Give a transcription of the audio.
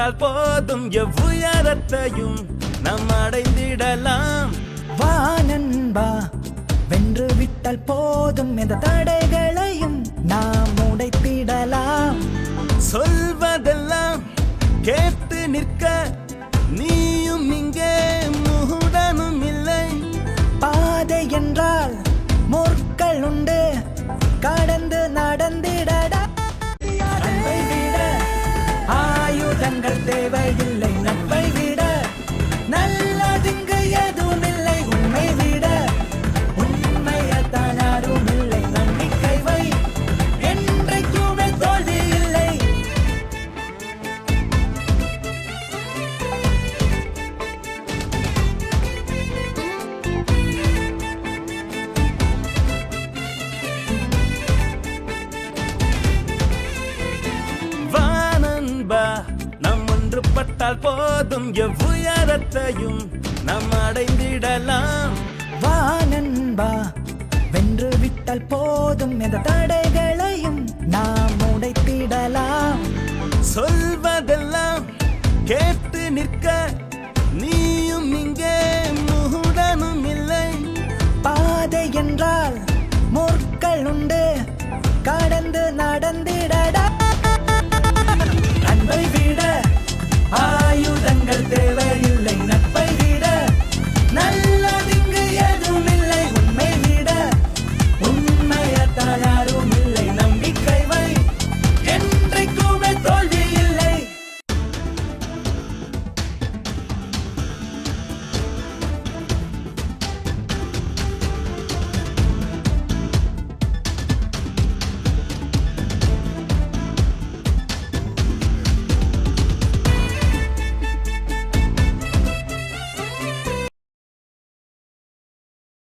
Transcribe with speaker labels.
Speaker 1: பட்டால் போதும் எவ்வுயரத்தையும் நாம் அடைந்திடலாம்.
Speaker 2: வா நண்பா, வென்று விட்டால் போதும் எந்த தடைகளையும் நாம் உடைத்திடலாம்.
Speaker 1: சொல்வதெல்லாம் கேட்டு நிற்க நீயும் இங்கே முகுடனும் இல்லை.
Speaker 2: பாதை என்றால் முற்கள் உண்டு, கடந்து நடந்திடடா. அன்பை விட ஆயுதங்கள் தேவையில்லை, நட்பை விட நல்லதுங்க எதுவும் இல்லை. உண்மை விட உண்மையத்தான் யாரும் இல்லை. நம்பிக்கை வை, என்றைக்குமே தோல்வி இல்லை.
Speaker 1: வா நண்பா, நாம் ஒன்றுபட்டால் போதும் எவ்வுயரத்தையும் நாம் அடைந்திடலாம்.
Speaker 2: வா நண்பா, வென்று விட்டால் போதும் எந்த தடைகளையும் நாம் உடைத்திடலாம்.
Speaker 1: சொல்வதெல்லாம் கேட்டு நிற்க நீயும் இங்கே முகுடனும் இல்லை.
Speaker 2: பாதை என்றால் முற்கள் உண்டு, கடந்து நட